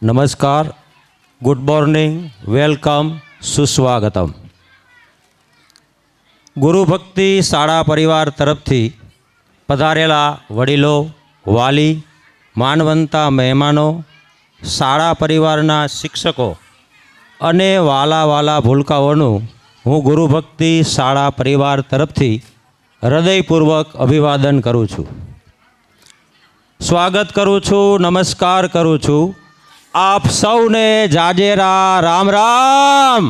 નમસ્કાર, good morning, welcome, સુસ્વાગતમ. ગુરુ ભક્તિ શાળા પરિવાર તરફથી પધારેલા વડીલો, વાલી, માનવંતા મહેમાનો, શાળા પરિવારના શિક્ષકો અને વાલા ભૂલકાઓનું હું ગુરુ ભક્તિ શાળા પરિવાર તરફથી હૃદયપૂર્વક અભિવાદન કરું છું. સ્વાગત કરું છું, નમસ્કાર કરું છું. આપ સૌને જાજેરા રામ રામ.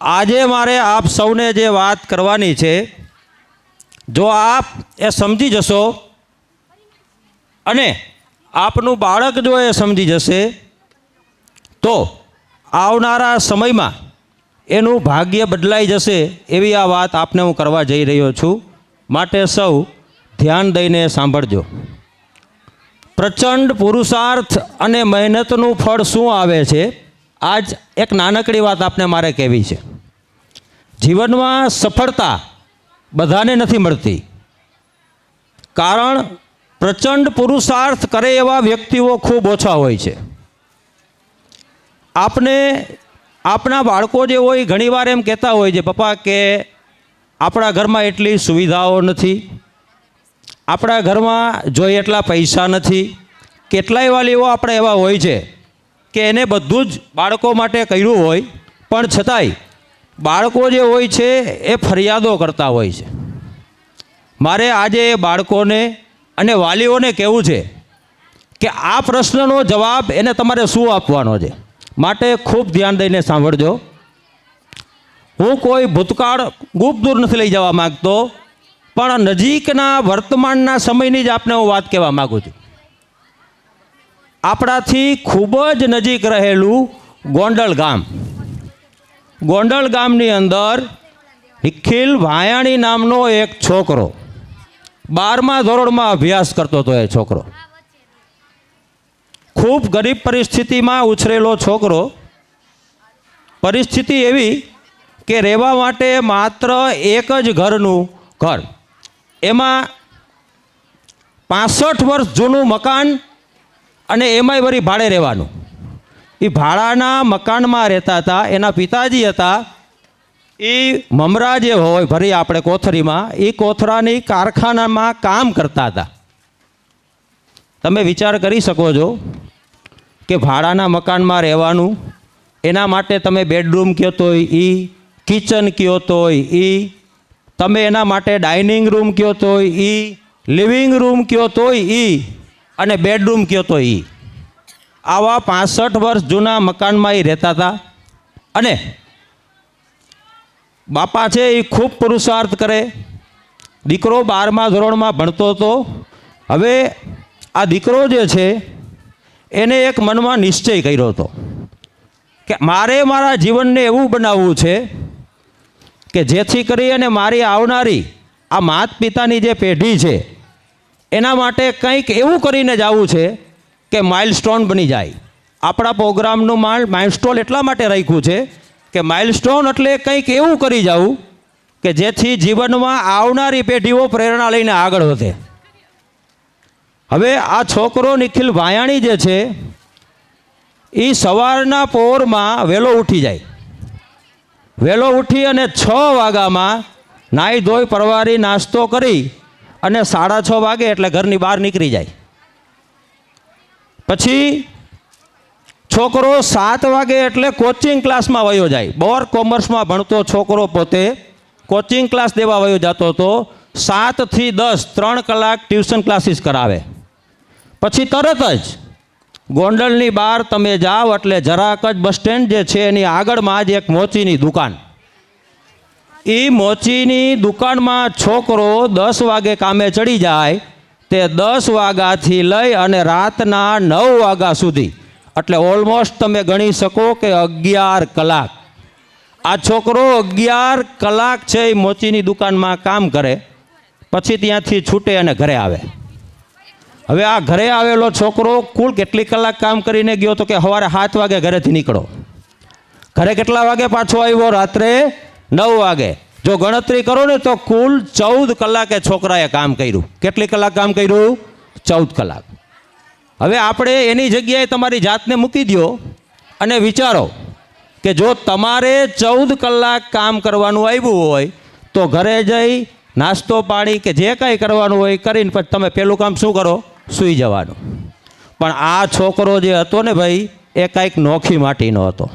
આજે મારે આપ સૌને જે વાત કરવાની છે, જો આપ એ સમજી જશો અને આપનું બાળક જો એ સમજી જશે તો આવનારા સમયમાં એનું ભાગ્ય બદલાઈ જશે. એવી આ વાત આપને હું કરવા જઈ રહ્યો છું. માટે સૌ ધ્યાન દઈને સાંભળજો. પ્રચંડ પુરુષાર્થ અને મહેનતનું ફળ શું આવે છે? આજ એક નાનકડી વાત આપને મારે કહેવી છે. જીવનમાં સફળતા બધાને નથી મળતી, કારણ પ્રચંડ પુરુષાર્થ કરે એવા વ્યક્તિઓ ખૂબ ઓછા હોય છે. આપણા બાળકો જે હોય ઘણીવાર એમ કહેતા હોય છે, પપ્પા કે આપણા ઘરમાં એટલી સુવિધાઓ નથી, આપણા ઘરમાં જોઈએ એટલા પૈસા નથી. કેટલાય વાલીઓ આપણે એવા હોય છે કે એને બધું જ બાળકો માટે કર્યું હોય, પણ છતાંય બાળકો જે હોય છે એ ફરિયાદો કરતા હોય છે. મારે આજે બાળકોને અને વાલીઓને કહેવું છે કે આ પ્રશ્નનો જવાબ એને તમારે શું આપવાનો છે. માટે ખૂબ ધ્યાન દઈને સાંભળજો. હું કોઈ ભૂતકાળ ખૂબ દૂર નથી લઈ જવા માગતો, પણ નજીકના વર્તમાનના સમયની જ આપને હું વાત કહેવા માગું છું. આપણાથી ખૂબ જ નજીક રહેલું ગોંડલ ગામ. ગોંડલ ગામની અંદર નિખિલ ભાયાણી નામનો એક છોકરો 12મા ધોરણમાં અભ્યાસ કરતો હતો. એ છોકરો ખૂબ ગરીબ પરિસ્થિતિમાં ઉછરેલો છોકરો. પરિસ્થિતિ એવી કે રહેવા માટે માત્ર એક જ ઘરનું ઘર, એમાં 65 વર્ષ જૂનું મકાન અને એમાંય વળી ભાડે રહેવાનું. એ ભાડાના મકાનમાં રહેતા હતા. એના પિતાજી હતા એ મમરા જે હોય ભરી આપણે કોથળીમાં, એ કોથળાની કારખાનામાં કામ કરતા હતા. તમે વિચાર કરી શકો છો કે ભાડાના મકાનમાં રહેવાનું, એના માટે તમે બેડરૂમ કહો તોય એ, કિચન કહો તોય એ, તમે એના માટે ડાઇનિંગ રૂમ કહો તોય એ, લિવિંગ રૂમ કહો તોય એ, અને બેડરૂમ કહો તો એ. આવા 65 વર્ષ જૂના મકાનમાં એ રહેતા હતા. અને બાપા છે એ ખૂબ પુરુષાર્થ કરે. દીકરો 12મા ધોરણમાં ભણતો હતો. હવે આ દીકરો જે છે એને એક મનમાં નિશ્ચય કર્યો હતો કે મારે મારા જીવનને એવું બનાવવું છે કે જેથી કરી અને મારી આવનારી આ માત પિતાની જે પેઢી છે એના માટે કંઈક એવું કરીને જવું છે કે માઇલસ્ટોન બની જાય. આપણા પ્રોગ્રામનું માઇલસ્ટોન એટલા માટે રાખ્યું છે કે માઇલસ્ટોન એટલે કંઈક એવું કરી જવું કે જેથી જીવનમાં આવનારી પેઢીઓ પ્રેરણા લઈને આગળ વધે. હવે આ છોકરો નિખિલ ભાયાણી જે છે એ સવારના પહોરમાં વહેલો ઉઠી જાય. વહેલો ઉઠી અને 6 વાગ્યામાં નાહી ધોઈ પરવારી નાસ્તો કરી અને 6:30 વાગે એટલે ઘરની બહાર નીકળી જાય. પછી છોકરો 7 વાગે એટલે કોચિંગ ક્લાસમાં વયો જાય. બોર કોમર્સમાં ભણતો છોકરો પોતે કોચિંગ ક્લાસ દેવા વયો જતો હતો. 7 થી 10 3 કલાક ટ્યુશન ક્લાસીસ કરાવે. પછી તરત જ ગોંડલની બહાર તમે જાઓ એટલે જરાક જ બસ સ્ટેન્ડ જે છે એની આગળમાં જ એક મોચીની દુકાન. એ મોચીની દુકાનમાં છોકરો 10 વાગે કામે ચડી જાય. તે 10 વાગ્યાથી લઈ અને રાતના 9 વાગ્યા સુધી, એટલે ઓલમોસ્ટ તમે ગણી શકો કે 11 કલાક આ છોકરો 11 કલાક છે એ મોચીની દુકાનમાં કામ કરે. પછી ત્યાંથી છૂટે અને ઘરે આવે. હવે આ ઘરે આવેલો છોકરો કુલ કેટલી કલાક કામ કરીને ગયો તો કે સવારે 7 વાગે ઘરેથી નીકળો. ઘરે કેટલા વાગે પાછો આવ્યો? રાત્રે 9 વાગે. જો ગણતરી કરો ને તો કુલ 14 કલાકે છોકરાએ કામ કર્યું. કેટલી કલાક કામ કર્યું? 14 કલાક. હવે આપણે એની જગ્યાએ તમારી જાતને મૂકી દો અને વિચારો કે જો તમારે 14 કલાક કામ કરવાનું આવ્યું હોય તો ઘરે જઈ નાસ્તો પાણી કે જે કાંઈ કરવાનું હોય કરીને પછી તમે પહેલું કામ શું કરો? સૂઈ જવાનું. પણ આ છોકરો જે હતો ને ભાઈ, એ કાંઈક નોખી માટીનો હતો.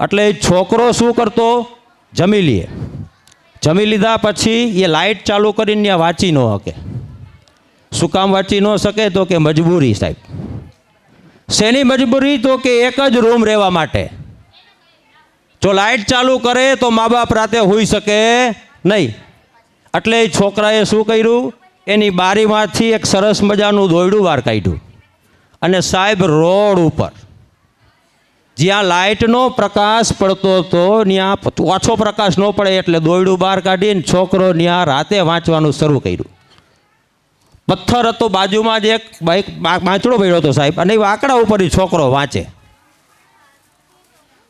એટલે એ છોકરો શું કરતો? જમી લઈએ, જમી લીધા પછી એ લાઇટ ચાલુ કરીને ત્યાં વાંચી ન શકે. શું કામ વાંચી ન શકે? તો કે મજબૂરી સાહેબ. શેની મજબૂરી? તો કે એક જ રૂમ રહેવા માટે. જો લાઇટ ચાલુ કરે તો મા બાપ રાતે હોઈ શકે નહીં. એટલે એ છોકરાએ શું કર્યું? એની બારીમાંથી એક સરસ મજાનું દોરડું બહાર કાઢ્યું અને સાહેબ રોડ ઉપર જ્યાં લાઇટનો પ્રકાશ પડતો હતો ત્યાં ઓછો પ્રકાશ ન પડે એટલે દોરડું બહાર કાઢીને છોકરો ત્યાં રાતે વાંચવાનું શરૂ કર્યું. પથ્થર હતો બાજુમાં જ, એક બાઈક વાંચડો પડ્યો હતો સાહેબ, અને એ આંકડા ઉપર છોકરો વાંચે.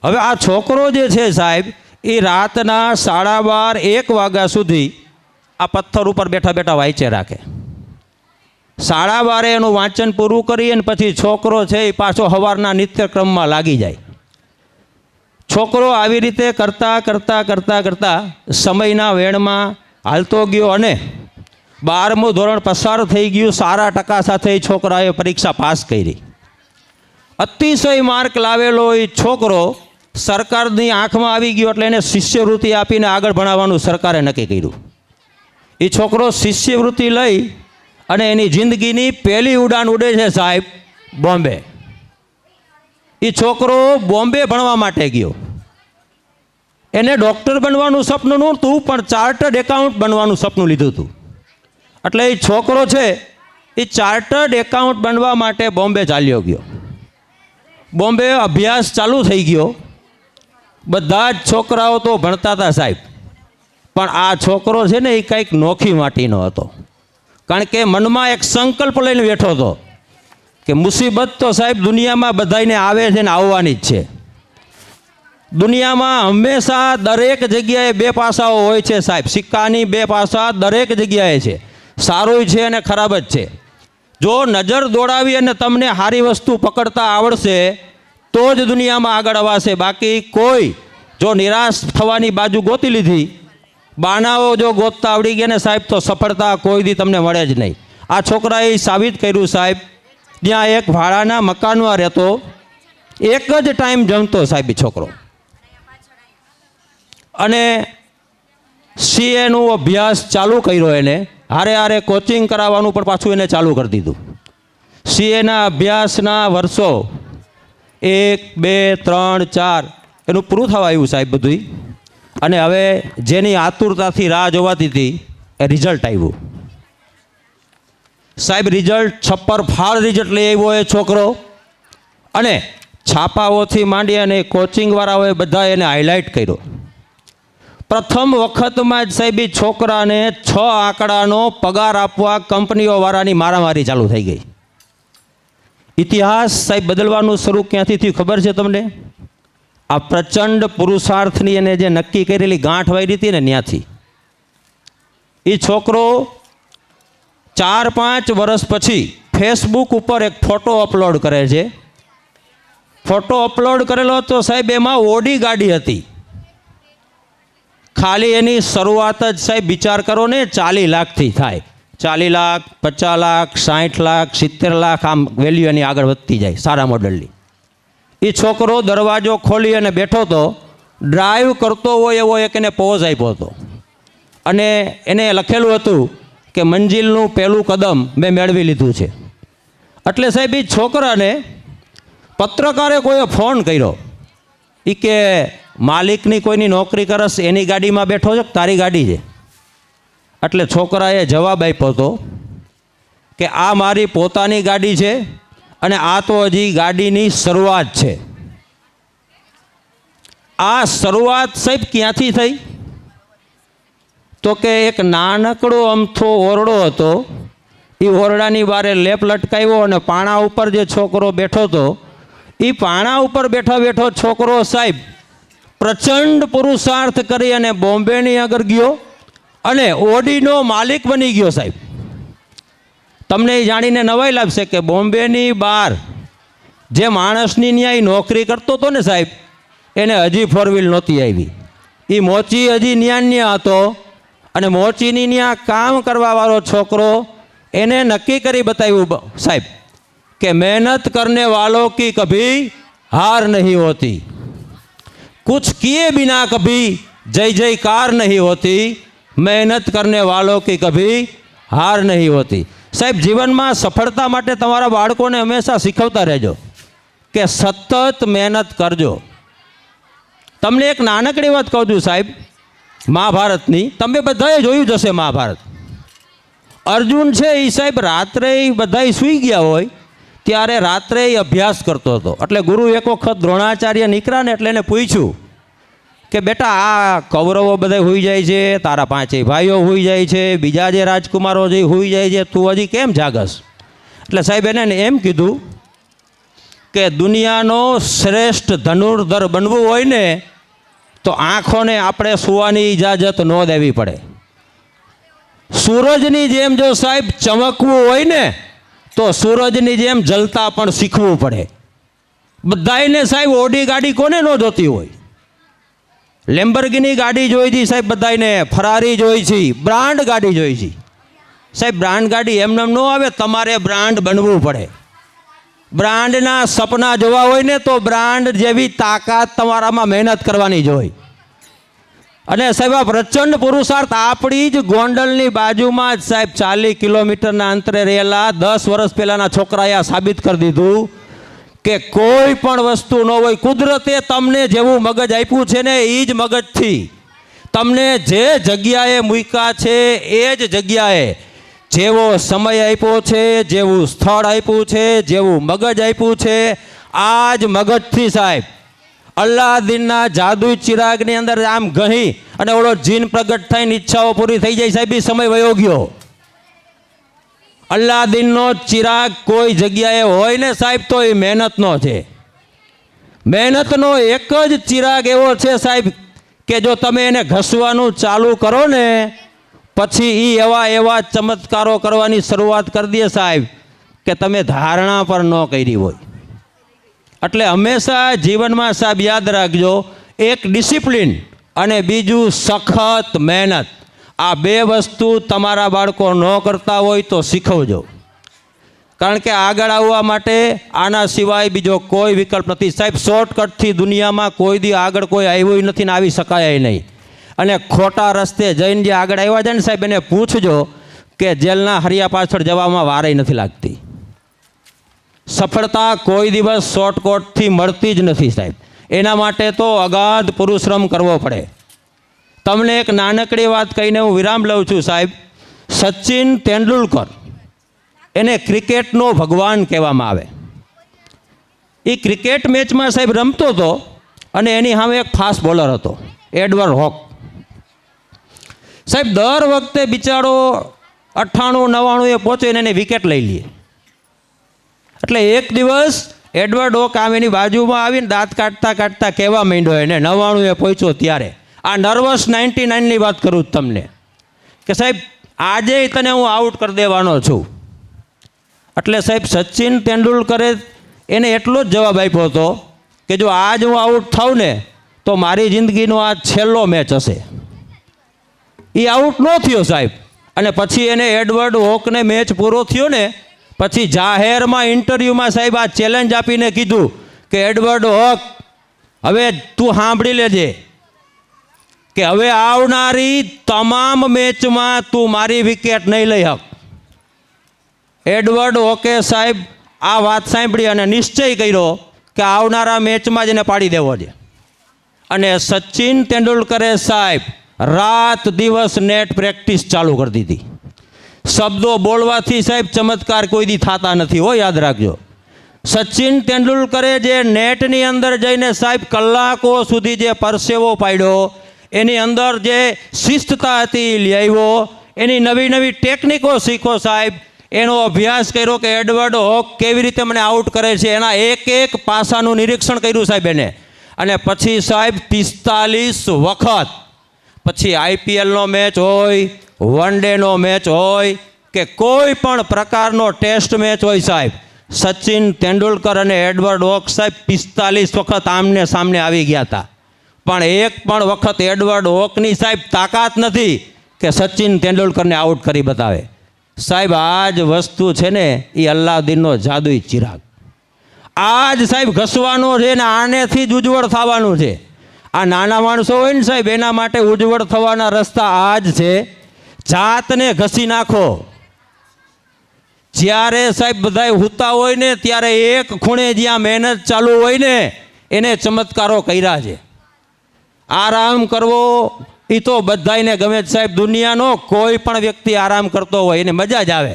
હવે આ છોકરો જે છે સાહેબ, એ રાતના 12:30-1 વાગ્યા સુધી આ પથ્થર ઉપર બેઠા બેઠા વાંચે રાખે. 12:30 એનું વાંચન પૂરું કરી અને પછી છોકરો છે એ પાછો સવારના નિત્યક્રમમાં લાગી જાય. છોકરો આવી રીતે કરતાં કરતાં કરતાં કરતાં સમયના વેણમાં હાલતો ગયો અને 12મું ધોરણ પસાર થઈ ગયું. સારા ટકા સાથે એ છોકરાએ પરીક્ષા પાસ કરી. અતિશય માર્ક લાવેલો એ છોકરો સરકારની આંખમાં આવી ગયો એટલે એને શિષ્યવૃત્તિ આપીને આગળ ભણાવવાનું સરકારે નક્કી કર્યું. એ છોકરો શિષ્યવૃત્તિ લઈ અને એની જિંદગીની પહેલી ઉડાન ઉડે છે સાહેબ, બોમ્બે. એ છોકરો બોમ્બે ભણવા માટે ગયો. એને ડૉક્ટર બનવાનું સપનું નહોતું, પણ ચાર્ટર્ડ એકાઉન્ટ બનવાનું સપનું લીધું હતું. એટલે એ છોકરો છે એ ચાર્ટર્ડ એકાઉન્ટ બનવા માટે બોમ્બે ચાલ્યો ગયો. બોમ્બે અભ્યાસ ચાલુ થઈ ગયો. બધા જ છોકરાઓ તો ભણતા હતા સાહેબ, પણ આ છોકરો છે ને એ કંઈક નોખી માટીનો હતો. કારણ કે મનમાં એક સંકલ્પ લઈને બેઠો હતો કે મુસીબત તો સાહેબ દુનિયામાં બધાને આવે છે ને આવવાની જ છે. દુનિયામાં હંમેશા દરેક જગ્યાએ બે પાસાઓ હોય છે સાહેબ. સિક્કાની બે પાસા દરેક જગ્યાએ છે, સારું છે અને ખરાબ જ છે. જો નજર દોડાવી અને તમને સારી વસ્તુ પકડતા આવડશે તો જ દુનિયામાં આગળ અવાશે. બાકી કોઈ જો નિરાશ થવાની બાજુ ગોતી લીધી, બાનાઓ જો ગોતતા આવડી ગયા ને સાહેબ, તો સફળતા કોઈ દી તમને મળે જ નહીં. આ છોકરાએ સાબિત કર્યું સાહેબ. ત્યાં એક ભાડાના મકાનમાં રહેતો, એક જ ટાઈમ જમતો સાહેબ એ છોકરો, અને સીએનું અભ્યાસ ચાલુ કર્યો. એને હારે હારે કોચિંગ કરાવવાનું પણ પાછું એને ચાલુ કરી દીધું. સીએના અભ્યાસના વર્ષો 1, 2, 3, 4 એનું પૂરું થવા આવ્યું સાહેબ બધું. અને હવે જેની આતુરતાથી રાહ જોવાતી હતી એ રિઝલ્ટ આવ્યું સાહેબ. રિઝલ્ટ છપ્પર ફાળ રિઝલ્ટ લઈ આવ્યો એ છોકરો. અને છાપાઓથી માંડી અને કોચિંગવાળાઓએ બધા એને હાઇલાઇટ કર્યો. પ્રથમ વખતમાં જ સાહેબ એ છોકરાને 6 આંકડાનો પગાર આપવા કંપનીઓવાળાની મારામારી ચાલુ થઈ ગઈ. ઇતિહાસ સાહેબ બદલવાનું શરૂ ક્યાંથી થયું ખબર છે તમને? આ પ્રચંડ પુરુષાર્થની એને જે નક્કી કરેલી ગાંઠ વાયરી હતી ને ત્યાંથી. એ છોકરો 4-5 વર્ષ પછી ફેસબુક ઉપર એક ફોટો અપલોડ કરે છે. ફોટો અપલોડ કરેલો તો સાહેબ એમાં ઓડી ગાડી હતી. ખાલી એની શરૂઆત જ સાહેબ વિચાર કરો ને 40 લાખથી થાય. 40 લાખ, 50 લાખ, 60 લાખ, 70 લાખ, આમ વેલ્યુ એની આગળ વધતી જાય સારા મોડલની. એ છોકરો દરવાજો ખોલી અને બેઠો હતો. ડ્રાઈવ કરતો હોય એવો એક એને પોઝ આપ્યો હતો અને એને લખેલું હતું કે મંજિલનું પહેલું કદમ મેં મેળવી લીધું છે. એટલે સાહેબ એ છોકરાને પત્રકારે કોઈએ ફોન કર્યો. એ કે માલિકની કોઈની નોકરી કરસ, એની ગાડીમાં બેઠો છે તારી ગાડી છે? એટલે છોકરાએ જવાબ આપ્યો હતો કે આ મારી પોતાની ગાડી છે અને આ તો હજી ગાડીની શરૂઆત છે. આ શરૂઆત સાહેબ ક્યાંથી થઈ? તો કે એક નાનકડો અમથો ઓરડો હતો. એ ઓરડાની બારે લેપ લટકાવ્યો અને પાણા ઉપર જે છોકરો બેઠો હતો, એ પાણા ઉપર બેઠો બેઠો છોકરો સાહેબ પ્રચંડ પુરુષાર્થ કરી અને બોમ્બેની આગળ ગયો અને ઓડીનો માલિક બની ગયો સાહેબ. તમને એ જાણીને નવાઈ લાગશે કે બોમ્બેની બહાર જે માણસની ન્યાય નોકરી કરતો હતો ને સાહેબ, એને હજી 4 વ્હીલ નહોતી આવી. એ મોચી હજી ન્યા હતો અને મોચીની ન્યા કામ કરવાવાળો છોકરો એને નક્કી કરી બતાવ્યું સાહેબ કે મહેનત કરને વાલો કી કભી હાર નહીં હોતી, कुछ किए बिना कभी जय जयकार नहीं होती, મહેનત કરને વાલો કી કભી હાર નહીં હોતી. સાહેબ જીવનમાં સફળતા માટે તમારા બાળકોને હંમેશા શીખવતા રહેજો કે સતત મહેનત કરજો. તમને એક નાનકડી વાત કહું છું સાહેબ, મહાભારતની. તમે બધાએ જોયું જશે મહાભારત. અર્જુન છે એ સાહેબ રાત્રે બધા સૂઈ ગયા હોય ત્યારે રાત્રે અભ્યાસ કરતો હતો. એટલે ગુરુ એક વખત દ્રોણાચાર્ય નીકળ્યા ને એટલે એને પૂછ્યું કે બેટા આ કૌરવો બધા હોઈ જાય છે, તારા 5 ભાઈઓ હોઈ જાય છે, બીજા જે રાજકુમારો જે હોઈ જાય છે, તું હજી કેમ જાગસ? એટલે સાહેબ એને એમ કીધું કે દુનિયાનો શ્રેષ્ઠ ધનુર્ધર બનવું હોય ને તો આંખોને આપણે સુવાની ઇજાજત ન દેવી પડે. સૂરજની જેમ જો સાહેબ ચમકવું હોય ને તો સૂરજની જેમ જલતા પણ શીખવું પડે. બધાને સાહેબ ઓડી ગાડી કોને ન જોતી હોય? લેમ્બર્ગિની ગાડી જોઈ છે સાહેબ, બધાને ફરારી જોઈ છે, બ્રાન્ડ ગાડી જોઈ છે સાહેબ. બ્રાન્ડ ગાડી એમને ન આવે, તમારે બ્રાન્ડ બનવું પડે. બ્રાન્ડના સપના જોવા હોય ને તો બ્રાન્ડ જેવી તાકાત તમારામાં મહેનત કરવાની જ હોય. અને સાહેબ આ પ્રચંડ પુરુષાર્થ આપણી જ ગોંડલની બાજુમાં જ સાહેબ 40 કિલોમીટરના અંતરે રહેલા 10 વર્ષ પહેલાંના છોકરાએ સાબિત કરી દીધું કે કોઈ પણ વસ્તુ ન હોય, કુદરતે તમને જેવું મગજ આપ્યું છે ને એ જ મગજથી તમને જે જગ્યાએ મૂક્યા છે એ જ જગ્યાએ જેવો સમય આપ્યો છે, જેવું સ્થળ આપ્યું છે, જેવું મગજ આપ્યું છે, આ જ મગજથી સાહેબ અલ્લાદીનના જાદુ ચિરાગની અંદર આમ ગહી અને ઓલો જીન પ્રગટ થઈને ઈચ્છાઓ પૂરી થઈ જાય સાહેબ. એ સમય વયો ગયો. અલ્લાદીનનો ચિરાગ કોઈ જગ્યાએ હોય ને સાહેબ તો એ મહેનતનો છે. મહેનતનો એક જ ચિરાગ એવો છે સાહેબ કે જો તમે એને ઘસવાનું ચાલુ કરો ને પછી એ એવા ચમત્કારો કરવાની શરૂઆત કરી દે સાહેબ કે તમે ધારણા પર ન કરી હોય. એટલે હંમેશા જીવનમાં સાહેબ યાદ રાખજો, એક ડિસિપ્લિન અને બીજું સખત મહેનત. આ 2 વસ્તુ તમારા બાળકો ન કરતા હોય તો શીખવજો. કારણ કે આગળ આવવા માટે આના સિવાય બીજો કોઈ વિકલ્પ નથી સાહેબ. શોર્ટકટથી દુનિયામાં કોઈ દી આગળ કોઈ આવ્યું નથી ને આવી શકાય નહીં. અને ખોટા રસ્તે જઈને જે આગળ આવ્યા છે ને સાહેબ એને પૂછજો કે જેલના હરિયા પાછળ જવામાં વારેય નથી લાગતી. સફળતા કોઈ દિવસ શોર્ટકટથી મળતી જ નથી સાહેબ. એના માટે તો અગાધ પરિશ્રમ કરવો પડે. તમને એક નાનકડી વાત કહીને હું વિરામ લઉં છું સાહેબ. સચિન તેંડુલકર એને ક્રિકેટનો ભગવાન કહેવામાં આવે. એ ક્રિકેટ મેચમાં સાહેબ રમતો હતો અને એની સામે એક ફાસ્ટ બોલર હતો, એડવર્ડ હોક સાહેબ. દર વખતે બિચારો 98-99 પહોંચે ને એને વિકેટ લઈ લે. એટલે એક દિવસ એડવર્ડ હોક આમ એની બાજુમાં આવીને દાંત કાઢતા કાઢતા કહેવા માંડ્યો એને 99 પહોંચ્યો ત્યારે, આ નર્વસ 99ની વાત કરું તમને, કે સાહેબ આજે તને હું આઉટ કરી દેવાનો છું. એટલે સાહેબ સચિન તેંડુલકરે એને એટલો જ જવાબ આપ્યો હતો કે જો આજ હું આઉટ થાઉં ને તો મારી જિંદગીનો આ છેલ્લો મેચ હશે. એ આઉટ ન થયો સાહેબ. અને પછી એને એડવર્ડ હોકને મેચ પૂરો થયો ને પછી જાહેરમાં ઇન્ટરવ્યૂમાં સાહેબ આ ચેલેન્જ આપીને કીધું કે એડવર્ડ હોક હવે તું સાંભળી લેજે કે હવે આવનારી તમામ મેચમાં તું મારી વિકેટ નહીં લઈ શક. એડવર્ડ હોકે સાહેબ આ વાત સાંભળી અને નિશ્ચય કર્યો કે આવનારા મેચમાં જ એને પાડી દેવો છે. અને સચિન તેંડુલકરે સાહેબ રાત દિવસ નેટ પ્રેક્ટિસ ચાલુ કરી દીધી. શબ્દો બોલવાથી સાહેબ ચમત્કાર કોઈ દી થતા નથી હો, યાદ રાખજો. સચિન તેંડુલકરે જે નેટની અંદર જઈને સાહેબ કલાકો સુધી જે પરસેવો પાડ્યો, એની અંદર જે શિસ્તતા હતી લઈ આવ્યો, એની નવી નવી ટેકનિકો શીખો સાહેબ, એનો અભ્યાસ કર્યો કે એડવર્ડ હોક કેવી રીતે મને આઉટ કરે છે, એના એક પાસાનું નિરીક્ષણ કર્યું સાહેબ એને. અને પછી સાહેબ 45 વખત, પછી IPLનો મેચ હોય, વન ડેનો મેચ હોય, કે કોઈ પણ પ્રકારનો ટેસ્ટ મેચ હોય સાહેબ, સચિન તેંડુલકર અને એડવર્ડ હોક સાહેબ 45 વખત આમને સામને આવી ગયા હતા, પણ એક પણ વખત એડવર્ડ હોકની સાહેબ તાકાત નથી કે સચિન તેંડુલકરને આઉટ કરી બતાવે. સાહેબ આ જ વસ્તુ છે ને એ અલ્લાદીનનો જાદુઈ ચિરાગ. આ જ સાહેબ ઘસવાનો છે ને આનેથી જ ઉજ્જવળ થવાનું છે. આ નાના માણસો હોય ને સાહેબ એના માટે ઉજ્જવળ થવાના રસ્તા આ જ છે. જાતને ઘસી નાખો. જ્યારે સાહેબ બધાય હુતા હોય ને ત્યારે એક ખૂણે જ્યાં મહેનત ચાલુ હોય ને એને ચમત્કારો કર્યા છે. આરામ કરવો એ તો બધાયને ગમે છે સાહેબ. દુનિયાનો કોઈ પણ વ્યક્તિ આરામ કરતો હોય એને મજા જ આવે,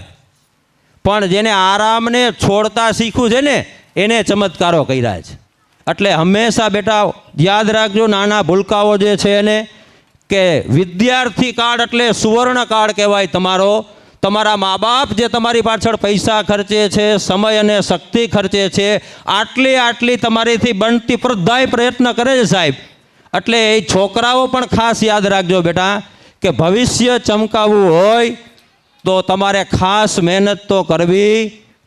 પણ જેને આરામને છોડતા શીખવું છે ને એને ચમત્કારો કર્યા છે. એટલે હંમેશા બેટા યાદ રાખજો, નાના ભૂલકાઓ જે છે એને, કે વિદ્યાર્થી કાળ એટલે સુવર્ણ કાળ કહેવાય તમારો. તમારા મા બાપ જે તમારી પાછળ પૈસા ખર્ચે છે, સમય અને શક્તિ ખર્ચે છે, આટલી તમારીથી બનતી બધાય પ્રયત્ન કરે છે સાહેબ. એટલે એ છોકરાઓ પણ ખાસ યાદ રાખજો બેટા કે ભવિષ્ય ચમકાવવું હોય તો તમારે ખાસ મહેનત તો કરવી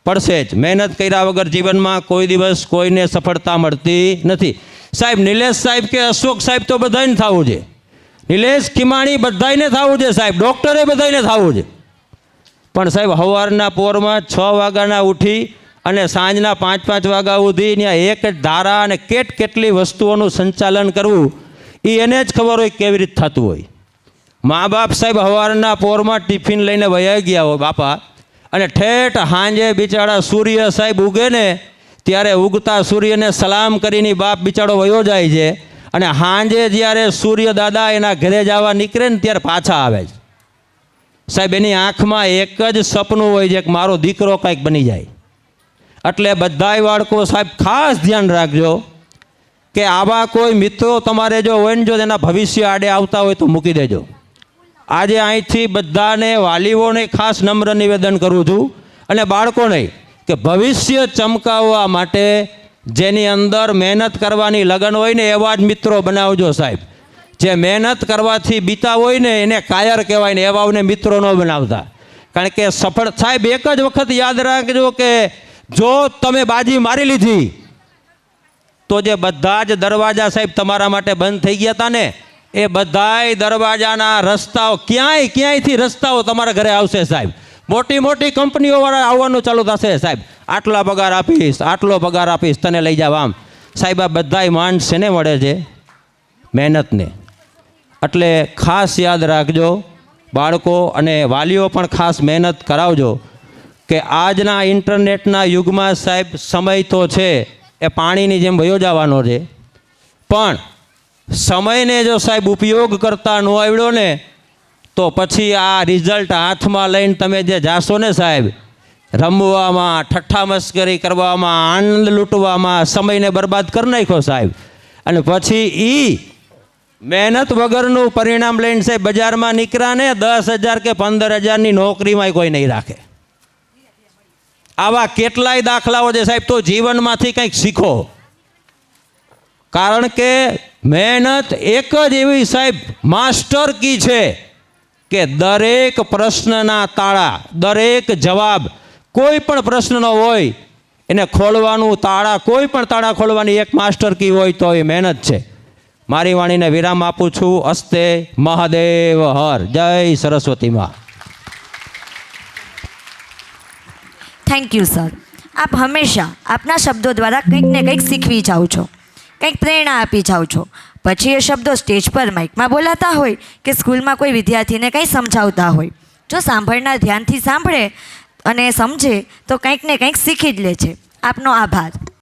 પડશે જ. મહેનત કર્યા વગર જીવનમાં કોઈ દિવસ કોઈને સફળતા મળતી નથી. સાહેબ નિલેશ સાહેબ કે અશોક સાહેબ તો બધાને થવું છે, નિલેશ કિમાણી બધાને થવું છે સાહેબ, ડૉક્ટરે બધાને થવું છે. પણ સાહેબ સવારના પોરમાં 6 વાગ્યાના ઉઠી અને સાંજના 5-5 વાગ્યા સુધી ત્યાં એક જ ધારા અને કેટલી વસ્તુઓનું સંચાલન કરવું એ એને જ ખબર હોય કેવી રીતે થતું હોય. મા બાપ સાહેબ સવારના પોરમાં ટિફિન લઈને વયા ગયા હોય બાપા, અને ઠેઠ સાંજે બિચારા સૂર્ય સાહેબ ઉગે ને ત્યારે ઉગતા સૂર્યને સલામ કરીને બાપ બિચારો વયો જાય છે, અને સાંજે જ્યારે સૂર્ય દાદા એના ઘરે જવા નીકળે ને ત્યારે પાછા આવે છે. સાહેબ એની આંખમાં એક જ સપનું હોય છે કે મારો દીકરો કંઈક બની જાય. એટલે બધાય બાળકો સાહેબ ખાસ ધ્યાન રાખજો કે આવા કોઈ મિત્રો તમારે જો હોય ને જો એના ભવિષ્ય આડે આવતા હોય તો મૂકી દેજો. આજે અહીંથી બધાને વાલીઓને ખાસ નમ્ર નિવેદન કરું છું અને બાળકોને કે ભવિષ્ય ચમકાવવા માટે જેની અંદર મહેનત કરવાની લગન હોય ને એવા જ મિત્રો બનાવજો સાહેબ. જે મહેનત કરવાથી બીતા હોય ને એને કાયર કહેવાય ને એવાને મિત્રો ન બનાવતા. કારણ કે સફળ સાહેબ એક જ વખત યાદ રાખજો કે જો તમે બાજી મારી લીધી તો જે બધા જ દરવાજા સાહેબ તમારા માટે બંધ થઈ ગયા હતા ને એ બધાય દરવાજાના રસ્તાઓ ક્યાંયથી રસ્તાઓ તમારા ઘરે આવશે સાહેબ. મોટી કંપનીઓવાળા આવવાનું ચાલુ થશે સાહેબ. આટલા પગાર આપીશ, આટલો પગાર આપીશ, તને લઈ જાવ આમ. સાહેબ આ બધાય માંડ શેને મળે છે? મહેનતને. એટલે ખાસ યાદ રાખજો બાળકો અને વાલીઓ પણ ખાસ મહેનત કરાવજો કે આજના ઇન્ટરનેટના યુગમાં સાહેબ સમય તો છે એ પાણીની જેમ વયો જવાનો છે, પણ સમયને જો સાહેબ ઉપયોગ કરતા ન આવડ્યો ને તો પછી આ રિઝલ્ટ હાથમાં લઈને તમે જે જાશો ને સાહેબ રમવામાં, ઠઠ્ઠા મસ્કરી કરવામાં, આનંદ લૂંટવામાં સમયને બરબાદ કરી નાખ્યો સાહેબ. અને પછી મહેનત વગરનું પરિણામ લઈને સાહેબ બજારમાં નીકળ્યા ને 10,000 કે 15,000ની નોકરીમાં કોઈ નહીં રાખે. આવા કેટલાય દાખલાઓ છે સાહેબ. તો જીવનમાંથી કંઈક શીખો, કારણ કે મહેનત એક જ એવી સાહેબ માસ્ટર કી છે કે દરેક પ્રશ્નના તાળા, દરેક જવાબ, કોઈ પણ પ્રશ્નનો હોય એને ખોલવાનું તાળા, કોઈ પણ તાળા ખોલવાની એક માસ્ટર કી હોય તો એ મહેનત છે. મારી વાણીને વિરામ આપું છું. અસ્તે મહાદેવ હર. જય સરસ્વતી માં. Thank you sir. આપ હંમેશા આપના શબ્દો દ્વારા કંઈક ને કંઈક શીખવી જાઓ છો, કંઈક પ્રેરણા આપી જાઓ છો. પછી એ શબ્દો સ્ટેજ પર માઇકમાં બોલાતા હોય કે સ્કૂલમાં કોઈ વિદ્યાર્થીને કંઈ સમજાવતા હોય, જો સાંભળનાર ધ્યાનથી સાંભળે અને સમજે તો કંઈક ને કંઈક શીખી જ લે છે. આપનો આભાર.